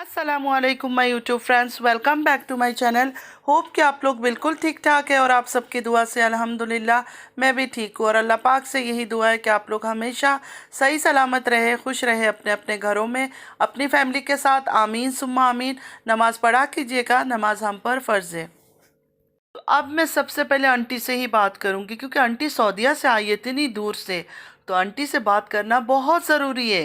अस्सलामुअलैकुम my YouTube friends, welcome back to my channel. Hope कि आप लोग बिल्कुल ठीक ठाक है और आप सबकी दुआ से अल्हम्दुलिल्लाह मैं भी ठीक हूँ। और अल्लाह पाक से यही दुआ है कि आप लोग हमेशा सही सलामत रहे, खुश रहे अपने अपने घरों में अपनी फैमिली के साथ। आमीन सुम्मा आमीन। नमाज़ पढ़ा कीजिएगा, नमाज हम पर फ़र्ज़ है। तो अब मैं सबसे पहले आंटी से ही बात करूँगी क्योंकि आंटी सऊदीया से आई है इतनी दूर से, तो आंटी से बात करना बहुत ज़रूरी है।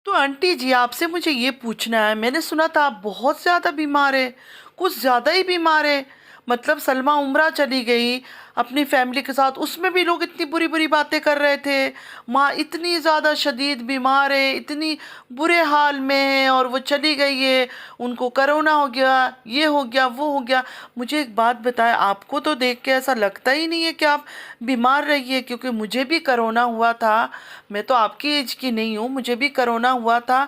तो आंटी जी, आपसे मुझे ये पूछना है, मैंने सुना था आप बहुत ज़्यादा बीमार है, कुछ ज़्यादा ही बीमार है। मतलब सलमा उम्रा चली गई अपनी फैमिली के साथ, उसमें भी लोग इतनी बुरी बुरी बातें कर रहे थे। माँ इतनी ज़्यादा शदीद बीमार है, इतनी बुरे हाल में है और वो चली गई है, उनको कोरोना हो गया, ये हो गया, वो हो गया। मुझे एक बात बताएं, आपको तो देख के ऐसा लगता ही नहीं है कि आप बीमार रही है, क्योंकि मुझे भी कोरोना हुआ था। मैं तो आपकी एज की नहीं हूँ, मुझे भी कोरोना हुआ था।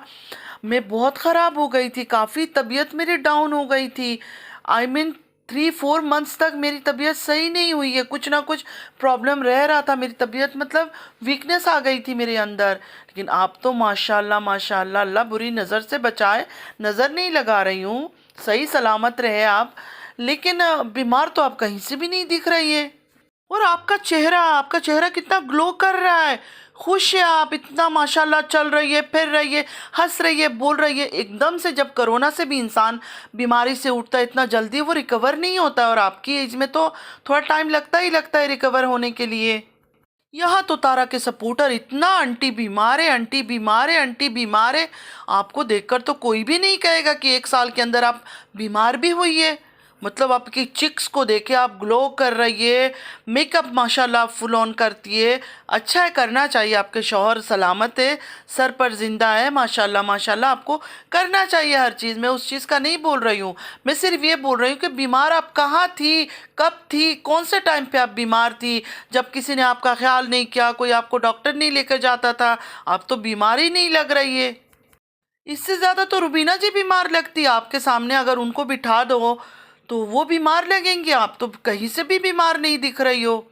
मैं बहुत ख़राब हो गई थी, काफ़ी तबीयत मेरी डाउन हो गई थी। आई मीन 3-4 मंथ्स तक मेरी तबीयत सही नहीं हुई है, कुछ ना कुछ प्रॉब्लम रह रहा था। मेरी तबीयत मतलब वीकनेस आ गई थी मेरे अंदर। लेकिन आप तो माशाल्लाह माशाल्लाह, अल्लाह बुरी नज़र से बचाए, नज़र नहीं लगा रही हूँ, सही सलामत रहे आप। लेकिन बीमार तो आप कहीं से भी नहीं दिख रही है। और आपका चेहरा कितना ग्लो कर रहा है, खुश है आप, इतना माशाल्लाह, चल रही है, फिर रही है, हंस रही है, बोल रही है। एकदम से जब कोरोना से भी इंसान बीमारी से उठता है, इतना जल्दी वो रिकवर नहीं होता, और आपकी एज में तो थोड़ा टाइम लगता ही लगता है रिकवर होने के लिए। यहाँ तो तारा के सपोर्टर इतना आंटी बीमार है, आंटी बीमार है, आंटी बीमार है। आपको देखकर तो कोई भी नहीं कहेगा कि 1 साल के अंदर आप बीमार भी हुई है। मतलब आपकी चिक्स को देखे आप ग्लो कर रही है, मेकअप माशाल्लाह फुल ऑन करती है। अच्छा है, करना चाहिए। आपके शौहर सलामत है, सर पर जिंदा है, माशाल्लाह माशाल्लाह, आपको करना चाहिए हर चीज़। मैं उस चीज़ का नहीं बोल रही हूँ, मैं सिर्फ ये बोल रही हूँ कि बीमार आप कहाँ थी, कब थी, कौन से टाइम पे आप बीमार थी, जब किसी ने आपका ख्याल नहीं किया, कोई आपको डॉक्टर नहीं लेकर जाता था। आप तो बीमार ही नहीं लग रही है। इससे ज़्यादा तो रुबीना जी बीमार लगती है। आपके सामने अगर उनको बिठा दो तो वो बीमार लगेंगी, आप तो कहीं से भी बीमार नहीं दिख रही हो।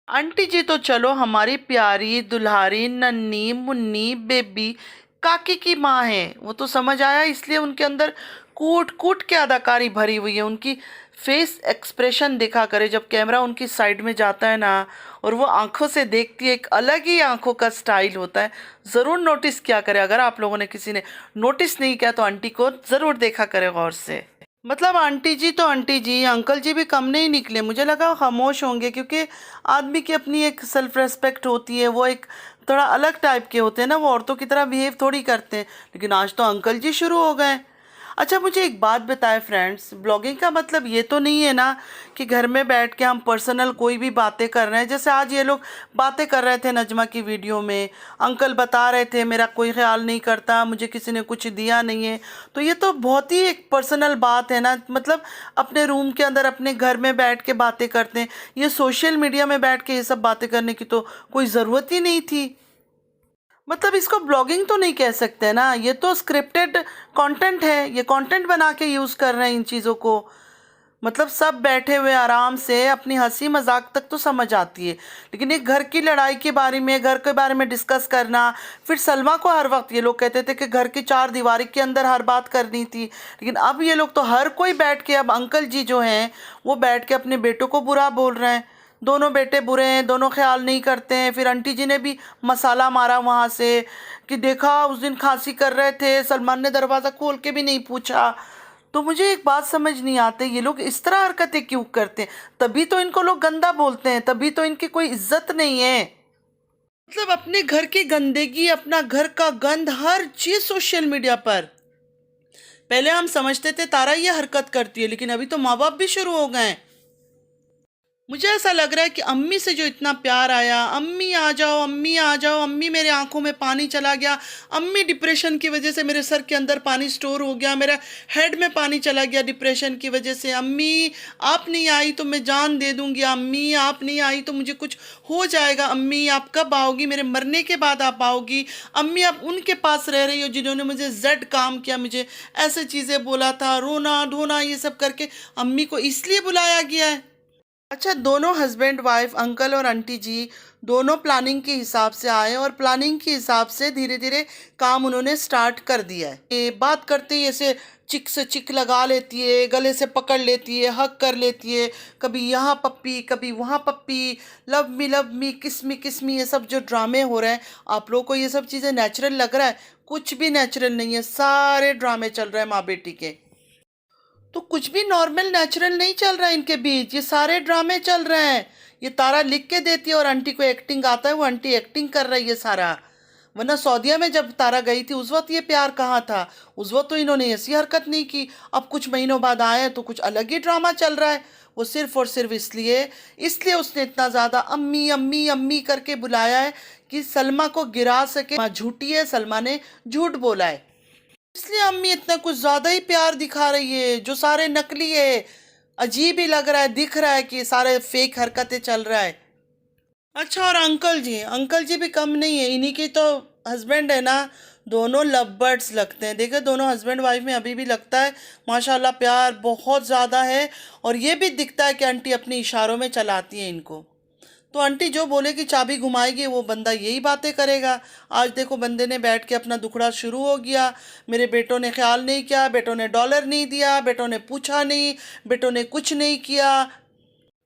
आंटी जी तो चलो हमारी प्यारी दुल्हारी नन्ही मुन्नी बेबी काकी की माँ है, वो तो समझ आया, इसलिए उनके अंदर कूट कूट के अदाकारी भरी हुई है। उनकी फेस एक्सप्रेशन देखा करे, जब कैमरा उनकी साइड में जाता है ना और वो आंखों से देखती है, एक अलग ही आंखों का स्टाइल होता है। ज़रूर नोटिस किया करे, अगर आप लोगों ने किसी ने नोटिस नहीं किया तो आंटी को ज़रूर देखा करे गौर से। मतलब आंटी जी तो आंटी जी, अंकल जी भी कम नहीं निकले। मुझे लगा खामोश होंगे, क्योंकि आदमी की अपनी एक सेल्फ रेस्पेक्ट होती है, वो एक थोड़ा अलग टाइप के होते हैं ना, वो औरतों की तरह बिहेव थोड़ी करते हैं। लेकिन आज तो अंकल जी शुरू हो गए। अच्छा मुझे एक बात बताएं फ्रेंड्स, ब्लॉगिंग का मतलब ये तो नहीं है ना कि घर में बैठ के हम पर्सनल कोई भी बातें कर रहे हैं। जैसे आज ये लोग बातें कर रहे थे नजमा की वीडियो में, अंकल बता रहे थे मेरा कोई ख्याल नहीं करता, मुझे किसी ने कुछ दिया नहीं है। तो ये तो बहुत ही एक पर्सनल बात है ना, मतलब अपने रूम के अंदर अपने घर में बैठ के बातें करते हैं। ये सोशल मीडिया में बैठ के ये सब बातें करने की तो कोई ज़रूरत ही नहीं थी। मतलब इसको ब्लॉगिंग तो नहीं कह सकते ना, ये तो स्क्रिप्टेड कंटेंट है, ये कंटेंट बना के यूज़ कर रहे हैं इन चीज़ों को। मतलब सब बैठे हुए आराम से अपनी हंसी मजाक तक तो समझ आती है, लेकिन एक घर की लड़ाई के बारे में, घर के बारे में डिस्कस करना। फिर सलमा को हर वक्त ये लोग कहते थे कि घर की चार दीवारी के अंदर हर बात करनी थी, लेकिन अब ये लोग तो हर कोई बैठ के, अब अंकल जी जो हैं वो बैठ के अपने बेटों को बुरा बोल रहे हैं। दोनों बेटे बुरे हैं, दोनों ख्याल नहीं करते हैं। फिर आंटी जी ने भी मसाला मारा वहाँ से कि देखा उस दिन खांसी कर रहे थे, सलमान ने दरवाज़ा खोल के भी नहीं पूछा। तो मुझे एक बात समझ नहीं आती, ये लोग इस तरह हरकतें क्यों करते हैं? तभी तो इनको लोग गंदा बोलते हैं, तभी तो इनकी कोई इज्जत नहीं है। मतलब अपने घर की गंदगी, अपना घर का गंद, हर चीज़ सोशल मीडिया पर। पहले हम समझते थे तारा ये हरकत करती है, लेकिन अभी तो माँ बाप भी शुरू हो गए हैं। मुझे ऐसा लग रहा है कि अम्मी से जो इतना प्यार आया, अम्मी आ जाओ, अम्मी आ जाओ, अम्मी मेरे आंखों में पानी चला गया, अम्मी डिप्रेशन की वजह से मेरे सर के अंदर पानी स्टोर हो गया, मेरा हेड में पानी चला गया डिप्रेशन की वजह से, अम्मी आप नहीं आई तो मैं जान दे दूंगी, अम्मी आप नहीं आई तो मुझे कुछ हो जाएगा, अम्मी आप कब आओगी, मेरे मरने के बाद आप आओगी, अम्मी आप उनके पास रह रही हो जिन्होंने मुझे जेड काम किया, मुझे ऐसे चीज़ें बोला था, रोना धोना ये सब करके अम्मी को इसलिए बुलाया गया है। अच्छा, दोनों हस्बैंड वाइफ, अंकल और आंटी जी, दोनों प्लानिंग के हिसाब से आए और प्लानिंग के हिसाब से धीरे धीरे काम उन्होंने स्टार्ट कर दिया है। ये बात करते ही ऐसे चिक से चिक लगा लेती है, गले से पकड़ लेती है, हक कर लेती है, कभी यहाँ पप्पी कभी वहाँ पप्पी, लव मी किस मी, ये सब जो ड्रामे हो रहे हैं, आप लोगों को ये सब चीज़ें नेचुरल लग रहा है? कुछ भी नेचुरल नहीं है, सारे ड्रामे चल रहे हैं माँ बेटी के। तो कुछ भी नॉर्मल नेचुरल नहीं चल रहा है इनके बीच, ये सारे ड्रामे चल रहे हैं। ये तारा लिख के देती है और आंटी को एक्टिंग आता है, वो आंटी एक्टिंग कर रही है सारा। वरना सऊदीया में जब तारा गई थी उस वक्त ये प्यार कहाँ था? उस वक्त तो इन्होंने ऐसी हरकत नहीं की। अब कुछ महीनों बाद आए हैं तो कुछ अलग ही ड्रामा चल रहा है। वो सिर्फ और सिर्फ इसलिए इसलिए उसने इतना ज़्यादा अम्मी अम्मी अम्मी करके बुलाया है कि सलमा को गिरा सके। माँ झूठी है, सलमा ने झूठ बोला है, इसलिए अम्मी इतना कुछ ज्यादा ही प्यार दिखा रही है, जो सारे नकली है। अजीब ही लग रहा है, दिख रहा है कि सारे फेक हरकतें चल रहा है। अच्छा, और अंकल जी भी कम नहीं है, इन्हीं की तो हस्बैंड है ना। दोनों लव बर्ड्स लगते हैं, देखो दोनों हस्बैंड वाइफ में अभी भी लगता है माशाल्लाह प्यार बहुत ज़्यादा है। और ये भी दिखता है कि आंटी अपने इशारों में चलाती हैं इनको। तो आंटी जो बोले कि चाबी घुमाएगी वो बंदा यही बातें करेगा। आज देखो बंदे ने बैठ के अपना दुखड़ा शुरू हो गया, मेरे बेटों ने ख्याल नहीं किया, बेटों ने डॉलर नहीं दिया, बेटों ने पूछा नहीं, बेटों ने कुछ नहीं किया।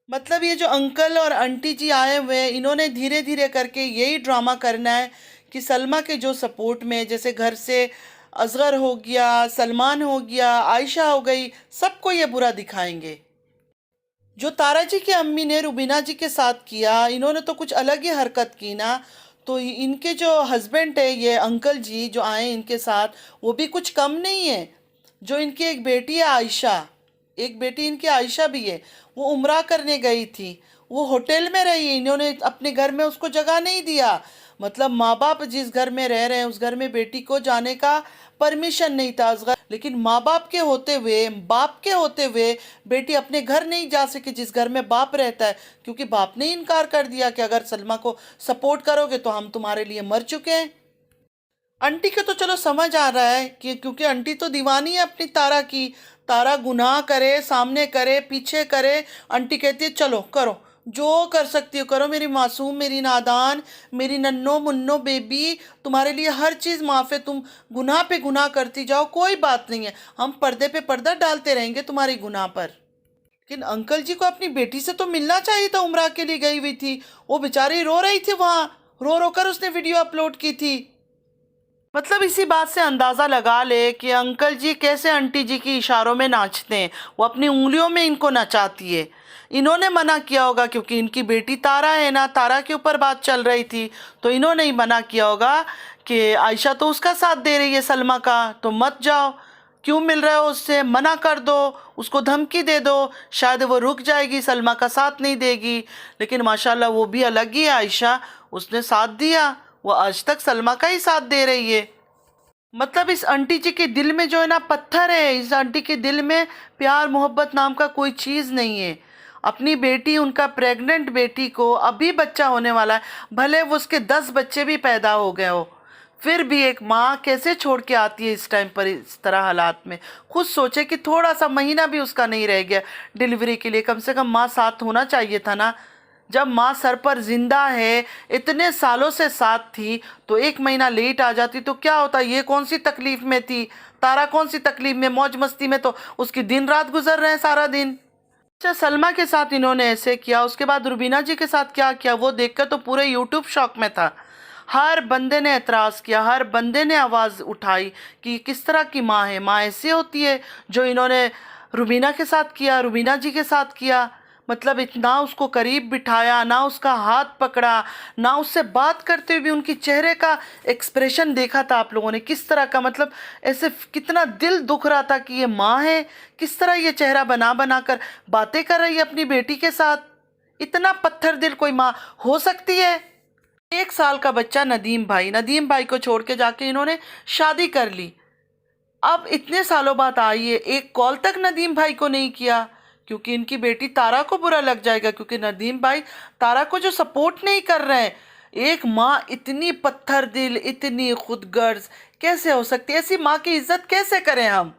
मतलब ये जो अंकल और आंटी जी आए हुए हैं, इन्होंने धीरे धीरे करके यही ड्रामा करना है कि सलमा के जो सपोर्ट में, जैसे घर से असगर हो गया, सलमान हो गया, आयशा हो गई, सबको ये बुरा दिखाएंगे। जो तारा जी की अम्मी ने रुबीना जी के साथ किया, इन्होंने तो कुछ अलग ही हरकत की ना। तो इनके जो हस्बैंड है, ये अंकल जी जो आए इनके साथ, वो भी कुछ कम नहीं है। जो इनकी एक बेटी है आयशा, एक बेटी इनकी आयशा भी है, वो उम्रा करने गई थी, वो होटल में रही, इन्होंने अपने घर में उसको जगह नहीं दिया। मतलब माँ बाप जिस घर में रह रहे हैं उस घर में बेटी को जाने का परमिशन नहीं था असगर, लेकिन माँ बाप के होते हुए, बाप के होते हुए बेटी अपने घर नहीं जा सकी जिस घर में बाप रहता है, क्योंकि बाप ने इनकार कर दिया कि अगर सलमा को सपोर्ट करोगे तो हम तुम्हारे लिए मर चुके हैं। आंटी को तो चलो समझ आ रहा है कि क्योंकि आंटी तो दीवानी है अपनी तारा की। तारा गुनाह करे, सामने करे, पीछे करे, आंटी कहती है चलो करो, जो कर सकती हो करो, मेरी मासूम, मेरी नादान, मेरी नन्नो मुन्नो बेबी, तुम्हारे लिए हर चीज़ माफ़ है, तुम गुनाह पे गुनाह करती जाओ, कोई बात नहीं है, हम पर्दे पे पर्दा डालते रहेंगे तुम्हारी गुनाह पर। लेकिन अंकल जी को अपनी बेटी से तो मिलना चाहिए था, उम्रा के लिए गई हुई थी, वो बेचारी रो रही थी वहाँ, रो रो कर उसने वीडियो अपलोड की थी। मतलब इसी बात से अंदाज़ा लगा ले कि अंकल जी कैसे आंटी जी की इशारों में नाचते हैं, वो अपनी उंगलियों में इनको नचाती है। इन्होंने मना किया होगा क्योंकि इनकी बेटी तारा है ना, तारा के ऊपर बात चल रही थी, तो इन्होंने ही मना किया होगा कि आयशा तो उसका साथ दे रही है सलमा का, तो मत जाओ, क्यों मिल रहे हो उससे, मना कर दो, उसको धमकी दे दो, शायद वो रुक जाएगी, सलमा का साथ नहीं देगी। लेकिन माशाल्लाह वो भी अलग ही है आयशा, उसने साथ दिया, वो आज तक सलमा का ही साथ दे रही है। मतलब इस आंटी जी के दिल में जो है ना पत्थर है, इस आंटी के दिल में प्यार मोहब्बत नाम का कोई चीज़ नहीं है। अपनी बेटी, उनका प्रेग्नेंट बेटी को अभी बच्चा होने वाला है, भले वो उसके 10 बच्चे भी पैदा हो गए हो, फिर भी एक माँ कैसे छोड़ के आती है इस टाइम पर इस तरह हालात में। खुद सोचे कि थोड़ा सा महीना भी उसका नहीं रह गया डिलीवरी के लिए, कम से कम माँ साथ होना चाहिए था ना। जब माँ सर पर जिंदा है, इतने सालों से साथ थी, तो एक महीना लेट आ जाती तो क्या होता? ये कौन सी तकलीफ में थी तारा, कौन सी तकलीफ में, मौज मस्ती में तो उसकी दिन रात गुजर रहे हैं सारा दिन। अच्छा, सलमा के साथ इन्होंने ऐसे किया, उसके बाद रुबीना जी के साथ क्या किया वो देखकर तो पूरे यूट्यूब शॉक में था। हर बंदे ने एतराज़ किया, हर बंदे ने आवाज़ उठाई कि किस तरह की माँ है, माँ ऐसी होती है। जो इन्होंने रुबीना के साथ किया, रुबीना जी के साथ किया, मतलब इतना उसको करीब बिठाया, ना उसका हाथ पकड़ा, ना उससे बात करते हुए भी उनकी चेहरे का एक्सप्रेशन देखा था आप लोगों ने किस तरह का, मतलब ऐसे कितना दिल दुख रहा था कि ये माँ है, किस तरह ये चेहरा बना बना कर बातें कर रही है अपनी बेटी के साथ। इतना पत्थर दिल कोई माँ हो सकती है? 1 साल का बच्चा नदीम भाई को छोड़ के जाके इन्होंने शादी कर ली। अब इतने सालों बाद आई है, एक कॉल तक नदीम भाई को नहीं किया, क्योंकि इनकी बेटी तारा को बुरा लग जाएगा, क्योंकि नदीम भाई तारा को जो सपोर्ट नहीं कर रहे हैं। एक माँ इतनी पत्थर दिल, इतनी खुदगर्ज कैसे हो सकती है? ऐसी माँ की इज्जत कैसे करें हम,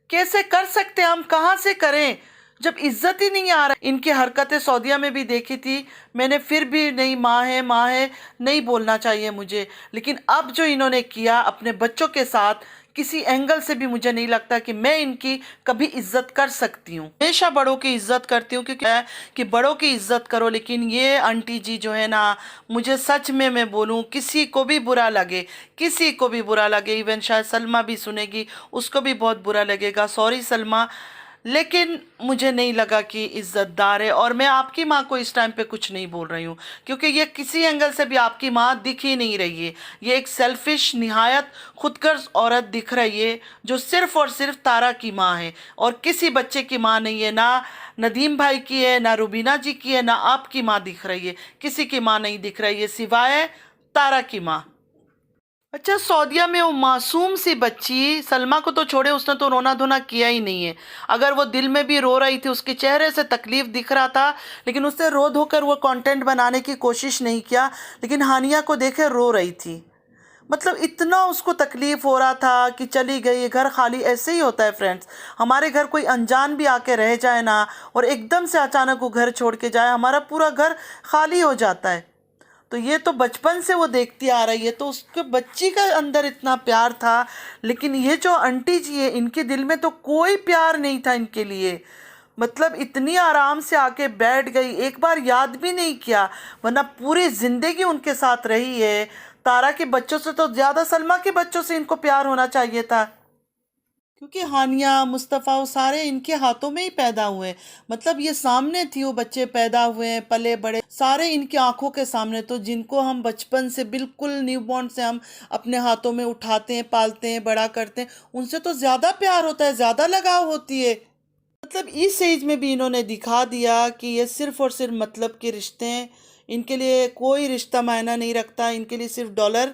कैसे कर सकते हैं हम, कहाँ से करें? जब इज्जत ही नहीं आ रहा। इनकी हरकतें सऊदीया में भी देखी थी मैंने, फिर भी नहीं, माँ है नहीं बोलना चाहिए मुझे। लेकिन अब जो इन्होंने किया अपने बच्चों के साथ, किसी एंगल से भी मुझे नहीं लगता कि मैं इनकी कभी इज्जत कर सकती हूँ। हमेशा बड़ों की इज्जत करती हूँ, क्योंकि है कि बड़ों की इज्जत करो। लेकिन ये आंटी जी जो है ना, मुझे सच में मैं बोलूँ, किसी को भी बुरा लगे, किसी को भी बुरा लगे, इवन शायद सलमा भी सुनेगी, उसको भी बहुत बुरा लगेगा, सॉरी सलमा, लेकिन मुझे नहीं लगा कि इज्जतदार है। और मैं आपकी माँ को इस टाइम पे कुछ नहीं बोल रही हूँ, क्योंकि ये किसी एंगल से भी आपकी माँ दिख ही नहीं रही है। ये एक सेल्फिश, निहायत खुदगर्ज औरत दिख रही है, जो सिर्फ और सिर्फ तारा की माँ है और किसी बच्चे की माँ नहीं है। ना नदीम भाई की है, ना रुबीना जी की है, ना आपकी माँ दिख रही है, किसी की माँ नहीं दिख रही है सिवाय तारा की माँ। अच्छा, सऊदीया में वो मासूम सी बच्ची, सलमा को तो छोड़े, उसने तो रोना धोना किया ही नहीं है। अगर वो दिल में भी रो रही थी, उसके चेहरे से तकलीफ दिख रहा था, लेकिन उसने रो धोकर वो कंटेंट बनाने की कोशिश नहीं किया। लेकिन हानिया को देखे रो रही थी, मतलब इतना उसको तकलीफ हो रहा था कि चली गई, घर खाली। ऐसे ही होता है फ्रेंड्स, हमारे घर कोई अनजान भी आके रह जाए ना, और एकदम से अचानक वो घर छोड़ के जाए, हमारा पूरा घर खाली हो जाता है। तो ये तो बचपन से वो देखती आ रही है, तो उसके बच्ची का अंदर इतना प्यार था। लेकिन ये जो आंटी जी है, इनके दिल में तो कोई प्यार नहीं था इनके लिए। मतलब इतनी आराम से आके बैठ गई, एक बार याद भी नहीं किया, वरना पूरी जिंदगी उनके साथ रही है। तारा के बच्चों से तो ज़्यादा सलमा के बच्चों से इनको प्यार होना चाहिए था, क्योंकि हानिया, मुस्तफ़ा, वो सारे इनके हाथों में ही पैदा हुए। मतलब ये सामने थी, वो बच्चे पैदा हुए हैं, पले बड़े, सारे इनकी आंखों के सामने। तो जिनको हम बचपन से, बिल्कुल न्यूबॉर्न से हम अपने हाथों में उठाते हैं, पालते हैं, बड़ा करते हैं, उनसे तो ज़्यादा प्यार होता है, ज़्यादा लगाव होती है। मतलब इस एज में भी इन्होंने दिखा दिया कि ये सिर्फ और सिर्फ मतलब के रिश्ते हैं। इनके लिए कोई रिश्ता मायना नहीं रखता, इनके लिए सिर्फ डॉलर।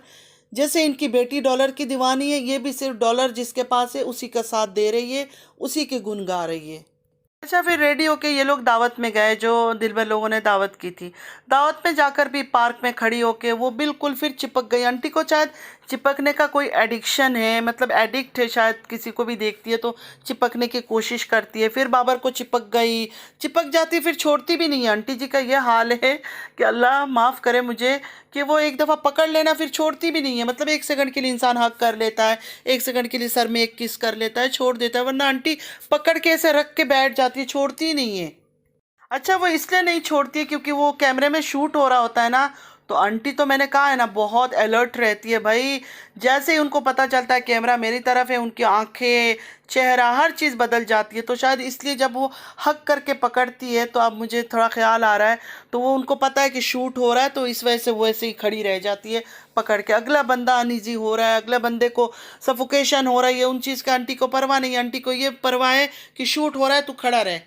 जैसे इनकी बेटी डॉलर की दीवानी है, ये भी सिर्फ डॉलर जिसके पास है उसी का साथ दे रही है, उसी के गुण गा रही है। अच्छा, फिर रेडी होके ये लोग दावत में गए, जो दिलबर लोगों ने दावत की थी। दावत में जाकर भी पार्क में खड़ी होके वो बिल्कुल फिर चिपक गई। आंटी को शायद चिपकने का कोई एडिक्शन है, मतलब एडिक्ट है शायद, किसी को भी देखती है तो चिपकने की कोशिश करती है। फिर बाबर को चिपक गई, चिपक जाती है, फिर छोड़ती भी नहीं है। आंटी जी का ये हाल है कि अल्लाह माफ़ करे मुझे, कि वो एक दफ़ा पकड़ लेना फिर छोड़ती भी नहीं है। मतलब एक सेकंड के लिए इंसान हक कर लेता है, एक सेकंड के लिए सर में एक किस कर लेता है, छोड़ देता है, वरना आंटी पकड़ के ऐसे रख के बैठ जाती है, छोड़ती ही नहीं है। अच्छा, वो इसलिए नहीं छोड़ती है क्योंकि वो कैमरे में शूट हो रहा होता है ना, तो आंटी तो मैंने कहा है ना बहुत अलर्ट रहती है भाई। जैसे ही उनको पता चलता है कैमरा मेरी तरफ है, उनकी आंखें, चेहरा, हर चीज़ बदल जाती है। तो शायद इसलिए जब वो हक करके पकड़ती है, तो अब मुझे थोड़ा ख्याल आ रहा है, तो वो उनको पता है कि शूट हो रहा है, तो इस वजह से वो ऐसे ही खड़ी रह जाती है पकड़ के। अगला बंदा अनईजी हो रहा है, अगले बंदे को सफोकेशन हो रही है, उन चीज़ का आंटी को परवाह नहीं। आंटी को ये परवाह है कि शूट हो रहा है, तू खड़ा रहे।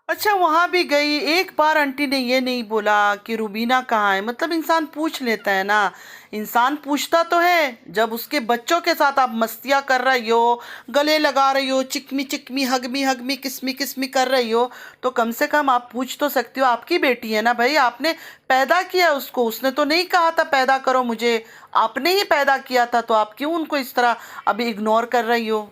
अच्छा, वहां भी गई, एक बार आंटी ने ये नहीं बोला कि रुबीना कहाँ है। मतलब इंसान पूछ लेता है ना, इंसान पूछता तो है। जब उसके बच्चों के साथ आप मस्तियाँ कर रही हो, गले लगा रही हो, चिकमी चिकमी, हगमी हगमी, किस्मी किस्मी कर रही हो, तो कम से कम आप पूछ तो सकती हो। आपकी बेटी है ना भाई, आपने पैदा किया उसको, उसने तो नहीं कहा था पैदा करो मुझे, आपने ही पैदा किया था, तो आप क्यों उनको इस तरह अभी इग्नोर कर रही हो।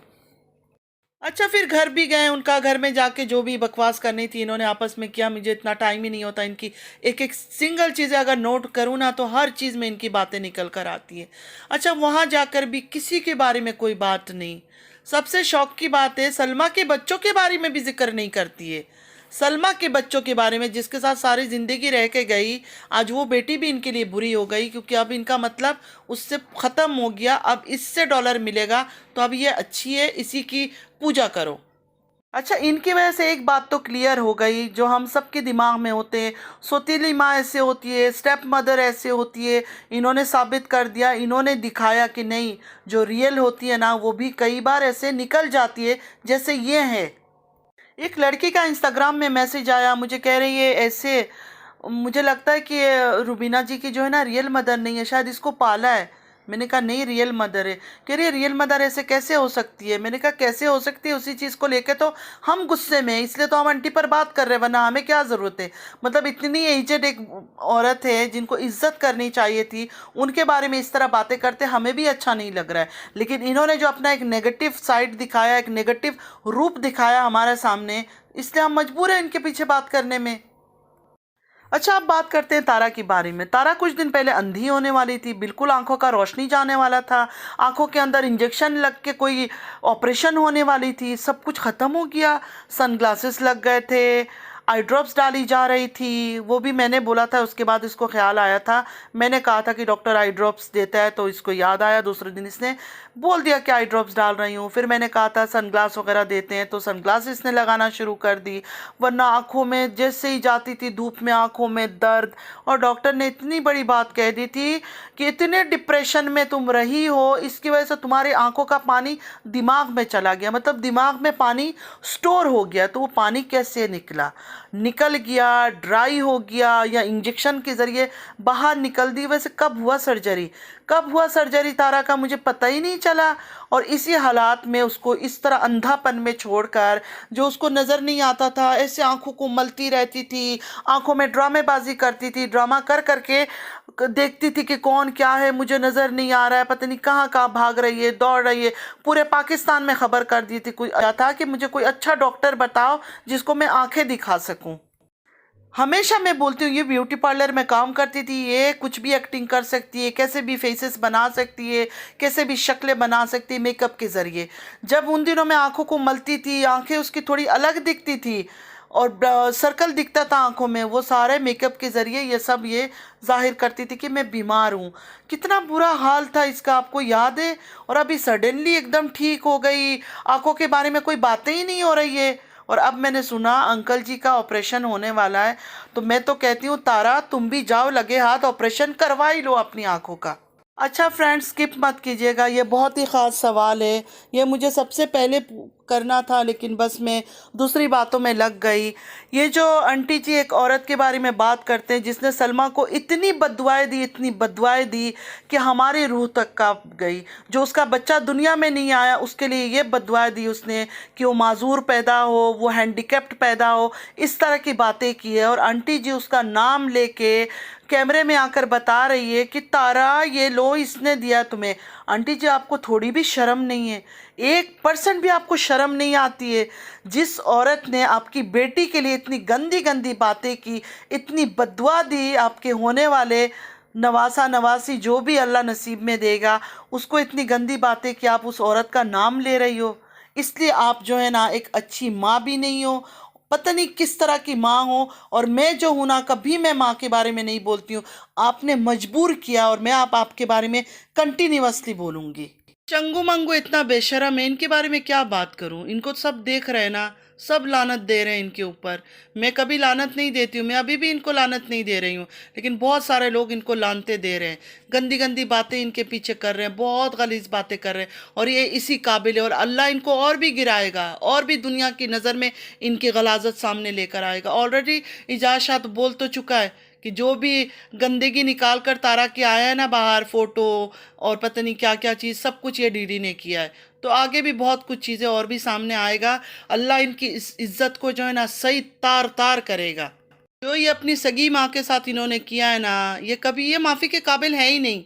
अच्छा, फिर घर भी गए, उनका घर में जाके जो भी बकवास करनी थी इन्होंने आपस में किया। मुझे इतना टाइम ही नहीं होता, इनकी एक एक सिंगल चीज़ें अगर नोट करूँ ना, तो हर चीज़ में इनकी बातें निकल कर आती है। अच्छा, वहाँ जाकर भी किसी के बारे में कोई बात नहीं। सबसे शौक की बात है, सलमा के बच्चों के बारे में भी जिक्र नहीं करती है। सलमा के बच्चों के बारे में, जिसके साथ सारी ज़िंदगी रह के गई, आज वो बेटी भी इनके लिए बुरी हो गई, क्योंकि अब इनका मतलब उससे ख़त्म हो गया। अब इससे डॉलर मिलेगा, तो अब ये अच्छी है, इसी की पूजा करो। अच्छा, इनकी वजह से एक बात तो क्लियर हो गई, जो हम सबके दिमाग में होते हैं, सौतीली माँ ऐसे होती है, स्टेप मदर ऐसे होती है। इन्होंने साबित कर दिया, इन्होंने दिखाया कि नहीं, जो रियल होती है ना, वो भी कई बार ऐसे निकल जाती है, जैसे ये है। एक लड़की का इंस्टाग्राम में मैसेज आया, मुझे कह रही है ऐसे, मुझे लगता है कि ये रुबीना जी की जो है ना रियल मदर नहीं है, शायद इसको पाला है। मैंने कहा नहीं, रियल मदर है। कह रही है रियल मदर ऐसे कैसे हो सकती है। मैंने कहा कैसे हो सकती है, उसी चीज़ को लेके तो हम गुस्से में हैं, इसलिए तो हम आंटी पर बात कर रहे हैं, वरना हमें क्या ज़रूरत है। मतलब इतनी एजड एक औरत है जिनको इज्जत करनी चाहिए थी, उनके बारे में इस तरह बातें करते हमें भी अच्छा नहीं लग रहा है। लेकिन इन्होंने जो अपना एक नेगेटिव साइड दिखाया, एक नेगेटिव रूप दिखाया हमारे सामने, इसलिए हम मजबूर हैं इनके पीछे बात करने में। अच्छा, अब बात करते हैं तारा के बारे में। तारा कुछ दिन पहले अंधी होने वाली थी, बिल्कुल आंखों का रोशनी जाने वाला था, आंखों के अंदर इंजेक्शन लग के कोई ऑपरेशन होने वाली थी, सब कुछ ख़त्म हो गया। सनग्लासेस लग गए थे, आई ड्रॉप्स डाली जा रही थी, वो भी मैंने बोला था। उसके बाद इसको ख्याल आया था, मैंने कहा था कि डॉक्टर आई ड्रॉप्स देता है, तो इसको याद आया। दूसरे दिन इसने बोल दिया कि आई ड्रॉप्स डाल रही हूँ। फिर मैंने कहा था सनग्लास वगैरह देते हैं, तो सनग्लास इसने लगाना शुरू कर दी। वरना आंखों में जैसे ही जाती थी धूप में, आंखों में दर्द। और डॉक्टर ने इतनी बड़ी बात कह दी थी कि इतने डिप्रेशन में तुम रही हो, इसकी वजह से तुम्हारे आंखों का पानी दिमाग में चला गया, मतलब दिमाग में पानी स्टोर हो गया। तो वो पानी कैसे निकल गया, ड्राई हो गया, या इंजेक्शन के ज़रिए बाहर निकल दी। वैसे कब हुआ सर्जरी तारा का मुझे पता ही नहीं चला। और इसी हालात में उसको इस तरह अंधापन में छोड़कर, जो उसको नज़र नहीं आता था, ऐसे आंखों को मलती रहती थी, आंखों में ड्रामेबाजी करती थी, ड्रामा कर करके देखती थी कि कौन क्या है, मुझे नज़र नहीं आ रहा है, पता नहीं कहाँ कहाँ भाग रही है, दौड़ रही है। पूरे पाकिस्तान में खबर कर दी थी, कोई आया था कि मुझे कोई अच्छा डॉक्टर बताओ जिसको मैं आंखें दिखा सकूं। हमेशा मैं बोलती हूँ, ये ब्यूटी पार्लर में काम करती थी, ये कुछ भी एक्टिंग कर सकती है, कैसे भी फेसेस बना सकती है, कैसे भी शक्लें बना सकती है मेकअप के ज़रिए। जब उन दिनों में आंखों को मलती थी, आंखें उसकी थोड़ी अलग दिखती थी और सर्कल दिखता था आंखों में, वो सारे मेकअप के ज़रिए ये जाहिर करती थी कि मैं बीमार हूँ। कितना बुरा हाल था इसका, आपको याद है? और अभी सडनली एकदम ठीक हो गई, आंखों के बारे में कोई बातें ही नहीं हो रही है। और अब मैंने सुना अंकल जी का ऑपरेशन होने वाला है, तो मैं तो कहती हूँ तारा, तुम भी जाओ, लगे हाथ ऑपरेशन करवा ही लो अपनी आंखों का। अच्छा फ्रेंड्स, स्किप मत कीजिएगा, ये बहुत ही ख़ास सवाल है। ये मुझे सबसे पहले करना था, लेकिन बस मैं दूसरी बातों में लग गई। ये जो आंटी जी एक औरत के बारे में बात करते हैं जिसने सलमा को इतनी बद्दुआएं दी कि हमारी रूह तक कांप गई। जो उसका बच्चा दुनिया में नहीं आया, उसके लिए ये बद्दुआएं दी उसने कि वो माजूर पैदा हो, वो हैंडीकैप्ड पैदा हो, इस तरह की बातें की है। और आंटी जी उसका नाम लेके कैमरे में आकर बता रही है कि तारा, ये लो, इसने दिया तुम्हें। आंटी जी, आपको थोड़ी भी शर्म नहीं है? 1% भी आपको शर्म नहीं आती है? जिस औरत ने आपकी बेटी के लिए इतनी गंदी गंदी बातें की, इतनी बद्दुआ दी, आपके होने वाले नवासा नवासी जो भी अल्लाह नसीब में देगा, उसको इतनी गंदी बातें कि आप उस औरत का नाम ले रही हो। इसलिए आप जो है ना, एक अच्छी माँ भी नहीं हो, पता नहीं किस तरह की माँ हो। और मैं जो हूँ ना, कभी मैं माँ के बारे में नहीं बोलती हूँ, आपने मजबूर किया, और मैं आपके बारे में कंटिन्यूअसली बोलूँगी। चंगू मंगू इतना बेशरम है, इनके बारे में क्या बात करूं। इनको सब देख रहे हैं ना, सब लानत दे रहे हैं इनके ऊपर। मैं कभी लानत नहीं देती हूँ, मैं अभी भी इनको लानत नहीं दे रही हूँ, लेकिन बहुत सारे लोग इनको लानते दे रहे हैं, गंदी गंदी बातें इनके पीछे कर रहे हैं, बहुत गलीज बातें कर रहे हैं। और ये इसी काबिल है, और अल्लाह इनको और भी गिराएगा, और भी दुनिया की नज़र में इनकी गलाजत सामने लेकर आएगा। ऑलरेडी इजाज़ तो बोल तो चुका है कि जो भी गंदगी निकाल कर तारा के आया है ना बाहर, फोटो और पता नहीं क्या क्या चीज़, सब कुछ ये डीडी ने किया है। तो आगे भी बहुत कुछ चीज़ें और भी सामने आएगा। अल्लाह इनकी इस इज्जत को जो है ना सही तार तार करेगा। जो ये अपनी सगी माँ के साथ इन्होंने किया है ना, ये कभी ये माफ़ी के काबिल है ही नहीं।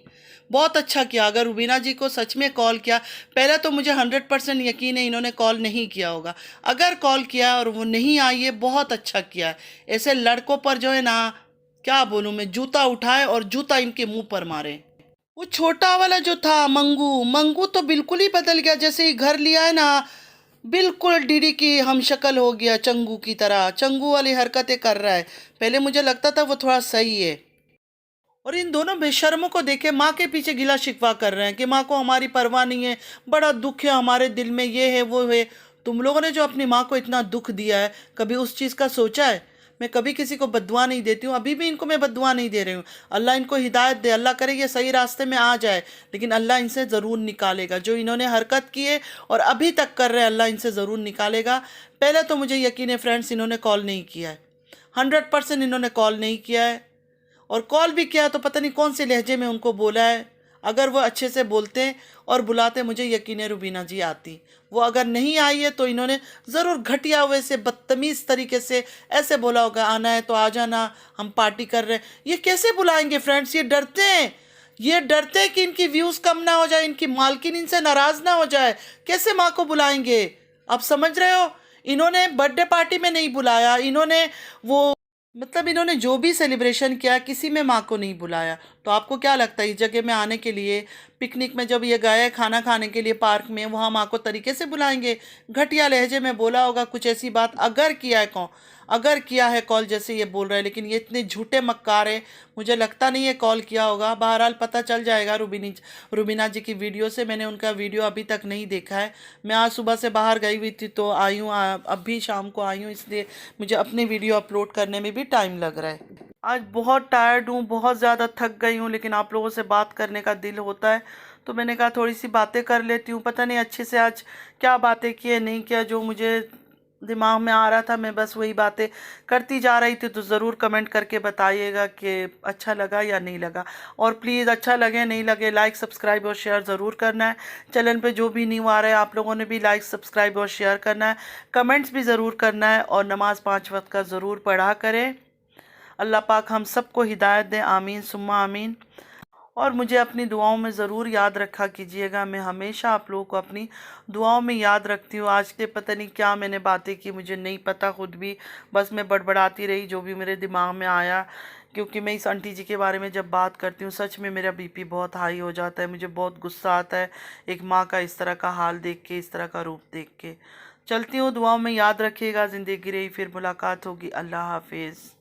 बहुत अच्छा किया। अगर रुबीना जी को सच में कॉल किया, पहले तो मुझे 100% यकीन है इन्होंने कॉल नहीं किया होगा। अगर कॉल किया और वो नहीं आई है, बहुत अच्छा किया। ऐसे लड़कों पर जो है ना, क्या बोलूं मैं, जूता उठाए और जूता इनके मुंह पर मारे। वो छोटा वाला जो था मंगू, मंगू तो बिल्कुल ही बदल गया। जैसे ही घर लिया है ना, बिल्कुल डीडी की हम शक्ल हो गया, चंगू की तरह, चंगू वाली हरकतें कर रहा है। पहले मुझे लगता था वो थोड़ा सही है। और इन दोनों बेशर्मों को देखे माँ के पीछे गिला शिकवा कर रहे हैं कि माँ को हमारी परवाह नहीं है, बड़ा दुख है हमारे दिल में, ये है वो है। तुम लोगों ने जो अपनी माँ को इतना दुख दिया है, कभी उस चीज़ का सोचा है? मैं कभी किसी को बद्दुआ नहीं देती हूँ, अभी भी इनको मैं बद्दुआ नहीं दे रही हूँ। अल्लाह इनको हिदायत दे, अल्लाह करे ये सही रास्ते में आ जाए, लेकिन अल्लाह इनसे ज़रूर निकालेगा। जो इन्होंने हरकत की है और अभी तक कर रहे हैं, अल्लाह इनसे ज़रूर निकालेगा। पहले तो मुझे यकीन है फ्रेंड्स, इन्होंने कॉल नहीं किया है, 100% इन्होंने कॉल नहीं किया है। और कॉल भी किया तो पता नहीं कौन से लहजे में उनको बोला है। अगर वो अच्छे से बोलते और बुलाते, मुझे यकीन है रुबीना जी आती। वो अगर नहीं आई है तो इन्होंने ज़रूर घटिया हुए से, बदतमीज़ तरीके से ऐसे बोला होगा, आना है तो आ जाना, हम पार्टी कर रहे हैं। ये कैसे बुलाएंगे फ्रेंड्स? ये डरते हैं, ये डरते हैं कि इनकी व्यूज़ कम ना हो जाए, इनकी मालकिन इनसे नाराज़ ना हो जाए। कैसे माँ को बुलाएंगे? आप समझ रहे हो? इन्होंने बर्थडे पार्टी में नहीं बुलाया, इन्होंने वो मतलब इन्होंने जो भी सेलिब्रेशन किया किसी में माँ को नहीं बुलाया। तो आपको क्या लगता है इस जगह में आने के लिए, पिकनिक में जब ये गए खाना खाने के लिए पार्क में, वहाँ माँ को तरीके से बुलाएंगे? घटिया लहजे में बोला होगा कुछ ऐसी बात, अगर किया है कौन, अगर किया है कॉल जैसे ये बोल रहे हैं, लेकिन ये इतने झूठे मक्कार हैं, मुझे लगता नहीं है कॉल किया होगा। बहरहाल पता चल जाएगा रुबीना जी की वीडियो से। मैंने उनका वीडियो अभी तक नहीं देखा है। मैं आज सुबह से बाहर गई हुई थी तो आई हूँ, अभी शाम को आई हूँ, इसलिए मुझे अपनी वीडियो अपलोड करने में भी टाइम लग रहा है। आज बहुत टायर्ड हूँ, बहुत ज़्यादा थक गई हूँ, लेकिन आप लोगों से बात करने का दिल होता है तो मैंने कहा थोड़ी सी बातें कर लेती हूँ। पता नहीं अच्छे से आज क्या बातें किए नहीं किया, जो मुझे दिमाग में आ रहा था मैं बस वही बातें करती जा रही थी। तो ज़रूर कमेंट करके बताइएगा कि अच्छा लगा या नहीं लगा, और प्लीज़ अच्छा लगे नहीं लगे लाइक सब्सक्राइब और शेयर ज़रूर करना है। चैनल पे जो भी न्यू आ रहा है आप लोगों ने भी लाइक सब्सक्राइब और शेयर करना है, कमेंट्स भी ज़रूर करना है, और नमाज़ 5 वक्त का ज़रूर पढ़ा करें। अल्लाह पाक हम सबको हिदायत दें, आमीन सुम्मा आमीन। और मुझे अपनी दुआओं में ज़रूर याद रखा कीजिएगा, मैं हमेशा आप लोगों को अपनी दुआओं में याद रखती हूँ। आज के पता नहीं क्या मैंने बातें की, मुझे नहीं पता खुद भी, बस मैं बड़बड़ाती रही जो भी मेरे दिमाग में आया। क्योंकि मैं इस आंटी जी के बारे में जब बात करती हूँ सच में मेरा बीपी बहुत हाई हो जाता है, मुझे बहुत गुस्सा आता है एक माँ का इस तरह का हाल देख के, इस तरह का रूप देख के। चलती हूँ, दुआओं में याद रखिएगा। ज़िंदगी रही फिर मुलाकात होगी। अल्लाह हाफिज़।